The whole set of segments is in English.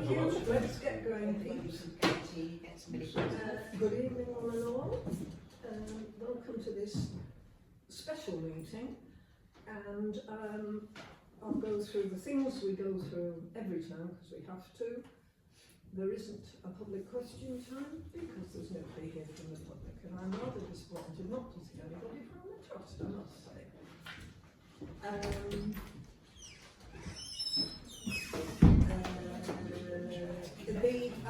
Thank you. Let's get going, peeps. Good evening, one and all. Welcome to this special meeting. And I'll go through the things we go through every time because we have to. There isn't a public question time because there's nobody here from the public, and I'm rather disappointed not to see anybody from the trust, I must say.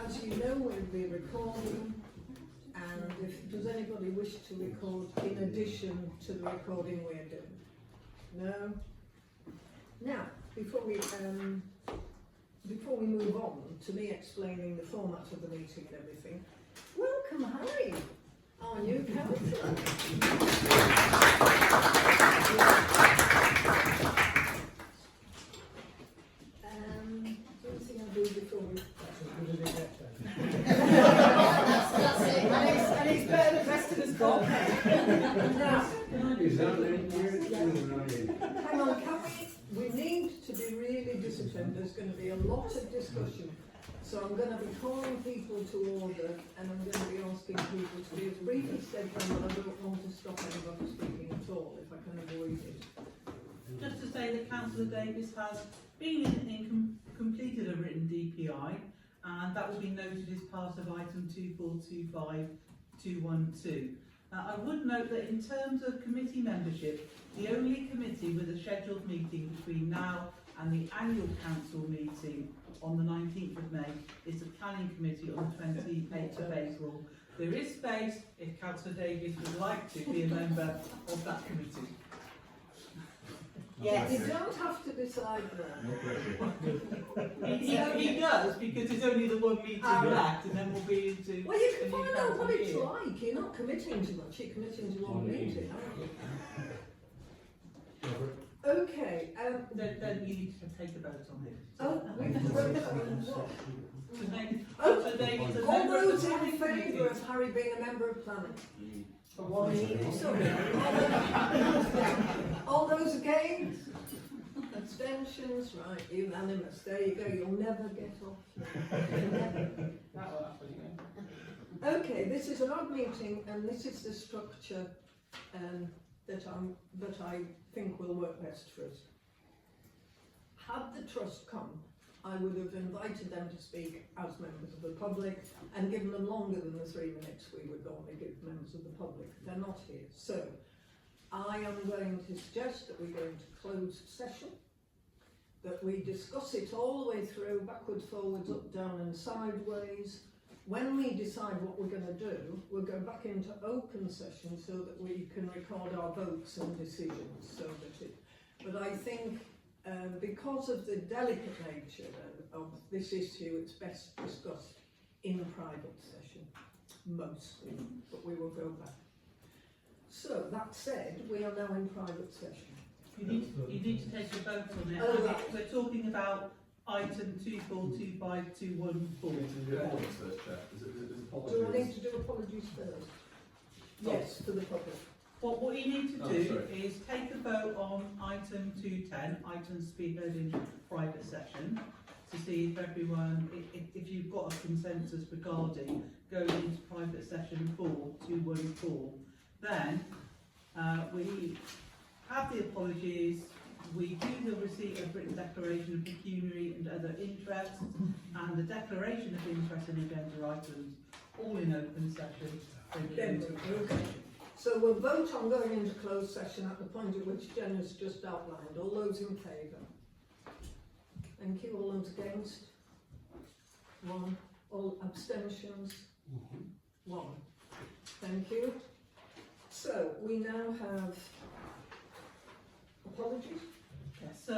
As you know, we'll be recording, and if does anybody wish to record in addition to the recording we're doing? No? Now, before we move on to me explaining the format of the meeting and everything, welcome Harry, our new councillor. Anything I do before we... That's it. And it's better than the rest of us got. Now, hang on, we need to be really disciplined. There's going to be a lot of discussion. So I'm going to be calling people to order, and I'm going to be asking people to be as brief as they can, but I don't want to stop anybody speaking at all if I can avoid it. Just to say that Councillor Davis has completed a written DPI, and that will be noted as part of item 2425212. I would note that in terms of committee membership, the only committee with a scheduled meeting between now and the annual council meeting on the 19th of May is the planning committee on the 28th of April. There is space if Councillor Davis would like to be a member of that committee. Yes. You don't have to decide that. He does, because it's only the one meeting left, and then we'll be into... Well, you can find out what it's like. You're not committing to much, you're committing to one meeting, aren't you? Okay. Then you need to take a vote on it. Oh, we've voted on what? All those in favour of Harry being a member of planning? Sorry. All those against? Abstentions? Right, unanimous. There you go, you'll never get off. Okay, this is an odd meeting, and this is the structure that I think will work best for us. Had the trust come, I would have invited them to speak as members of the public and given them longer than the 3 minutes we would normally give members of the public. They're not here. So I am going to suggest that we go into closed session, that we discuss it all the way through, backwards, forwards, up, down and sideways. When we decide what we're going to do, we'll go back into open session so that we can record our votes and decisions. But I think because of the delicate nature of this issue, it's best discussed in private session, mostly, but we will go back. So, that said, we are now in private session. You need to take a vote on it. Oh, right. We're talking about item 2425214. Do I need to do apologies first? Yes, to the public. What you need to do is take a vote on item 210, items to be heard in private session, to see if everyone, if you've got a consensus regarding going into private session for 214. Then we have the apologies, we do the receipt of written declaration of pecuniary and other interests, and the declaration of interest in agenda items, all in open session. Okay. So we'll vote on going into closed session at the point at which Jen has just outlined. All those in favour? Thank you. All those against? 1. All abstentions? 1. Thank you. So we now have apologies. Yes. So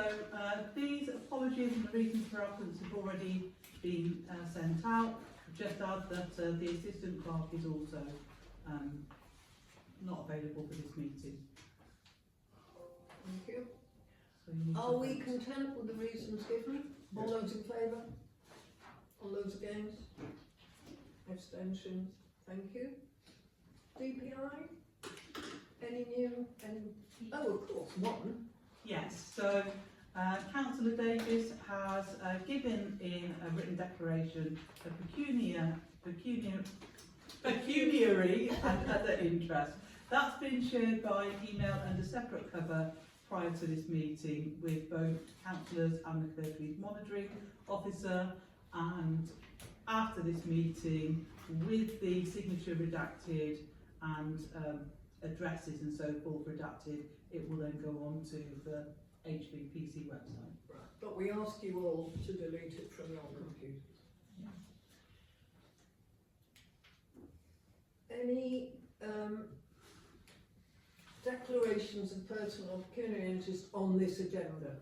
these apologies and the reasons for absence have already been sent out. Just add that the assistant clerk is also not available for this meeting. Thank you. So you Are we content with the reasons given? All those in favour? All those against? Abstentions? Thank you. DPI? Any new? Oh, of course, 1. Yes. So Councillor Davis has given in a written declaration a pecuniary and other interest. That's been shared by email under separate cover prior to this meeting with both councillors and the clerkly monitoring officer, and after this meeting with the signature redacted and addresses and so forth redacted, it will then go on to the HVPC website. Right. But we ask you all to delete it from your computers. Any declarations of personal or pecuniary interest on this agenda?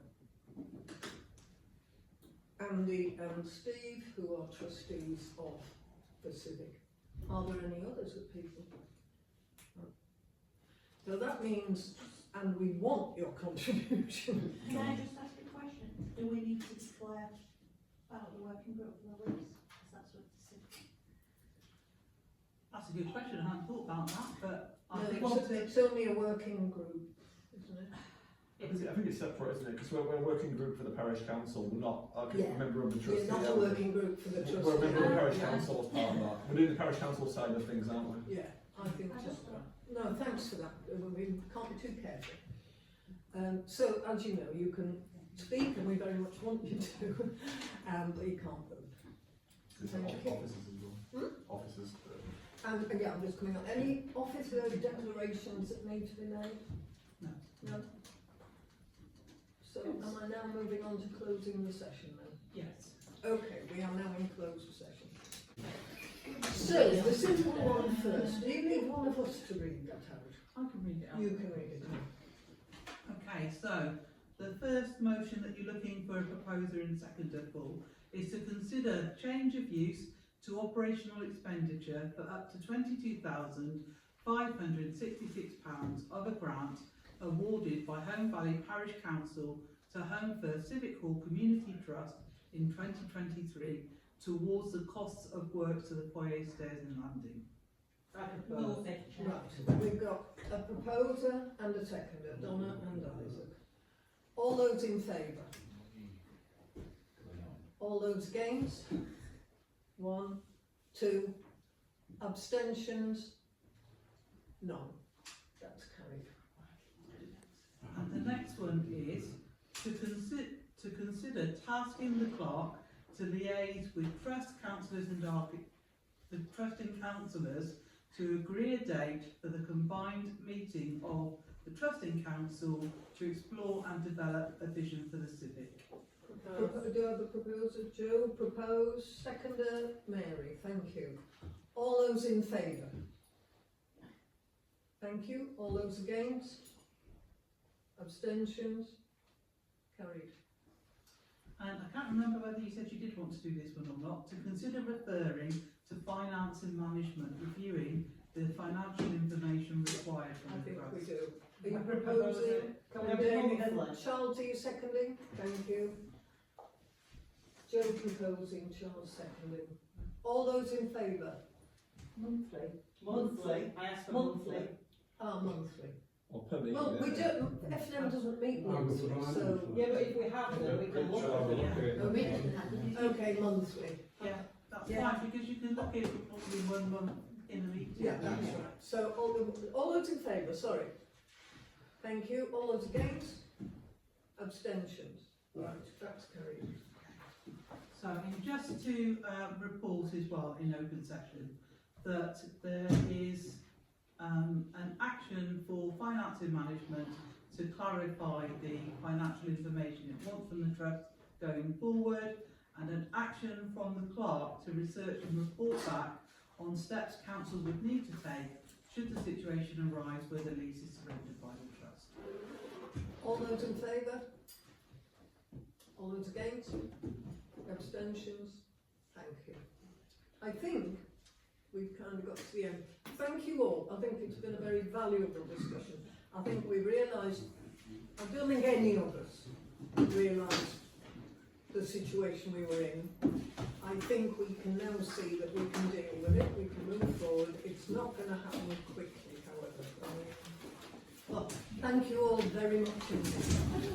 Andy and Steve, who are trustees of the Civic. Are there any others of people? So that means, and we want your contribution. Can I just ask a question? Do we need to declare about the working group for the lease? Because that's what the Civic. That's a good question, I hadn't thought about that, but I No, think it's only a working group, isn't it? I think it's separate, isn't it? Because we're a working group for the parish council. We're not a Yeah. member of the trustee. You're not a working group for the trustee. We're a member of the parish Yeah. council as part of that. We're doing the parish council side of things, aren't we? Yeah, I think I so. just thought- No, thanks for that. We can't be too careful. So, as you know, you can speak, and we very much want you to, but you can't vote. It's Thank you. officers as well. Officers. And again, I'm just coming on. Any officer declarations that need to be made? No. No? So, am I now moving on to closing the session then? yes. Okay, we are now in closed session. So, the simple one first. Do you need one of us to read that out? I can read it out. You can read it out. Okay, so the first motion that you're looking for a proposer and seconder for is to consider change of use to operational expenditure for up to £22,566 of a grant awarded by Holme Valley Parish Council to Home First Civic Hall Community Trust in 2023 towards the costs of work to the foyer stairs and landing. Move it. Right, we've got a proposer and a seconder, Donna and Isaac. All those in favour? All those against? 1, 2, abstentions? None. That's carried. And the next one is to consider tasking the clerk to liaise with trust councillors and the trusting councillors to agree a date for the combined meeting of the trusting council to explore and develop a vision for the Civic. Do I have a proposer? Joe, propose. Seconder, Mary. Thank you. All those in favour? Thank you. All those against? Abstentions? Carried. And I can't remember whether you said you did want to do this one or not. To consider referring to finance and management, reviewing the financial information required I from the think we trust. do. Are you proposing? Can And we have David a and monthly? Charles, are you seconding? Thank you. Joe proposing, Charles seconding. All those in favour? Monthly. Monthly. I asked for monthly. Ah, monthly. Or per meeting. Well, we don't, F&M doesn't meet monthly, so, Yeah, but if we have them, we can look at them. oh, meeting. Okay, monthly. Yeah, that's Yeah. fine, because you can look at it probably 1 month in a meeting. Yeah, that's right. So all those in favour, sorry. Thank you. All those against? Abstentions. Right, that's carried. So, and just to report as well in open session that there is an action for finance and management to clarify the financial information it wants from the trust going forward, and an action from the clerk to research and report back on steps council would need to take should the situation arise where the lease is surrendered by the trust. All those in favour? All those against? Abstentions? Thank you. I think we've kind of got to the end. Thank you all. I think it's been a very valuable discussion. I think we realised, I don't think any of us realised the situation we were in. I think we can now see that we can deal with it, we can move forward. It's not going to happen quickly, however. Well, thank you all very much indeed.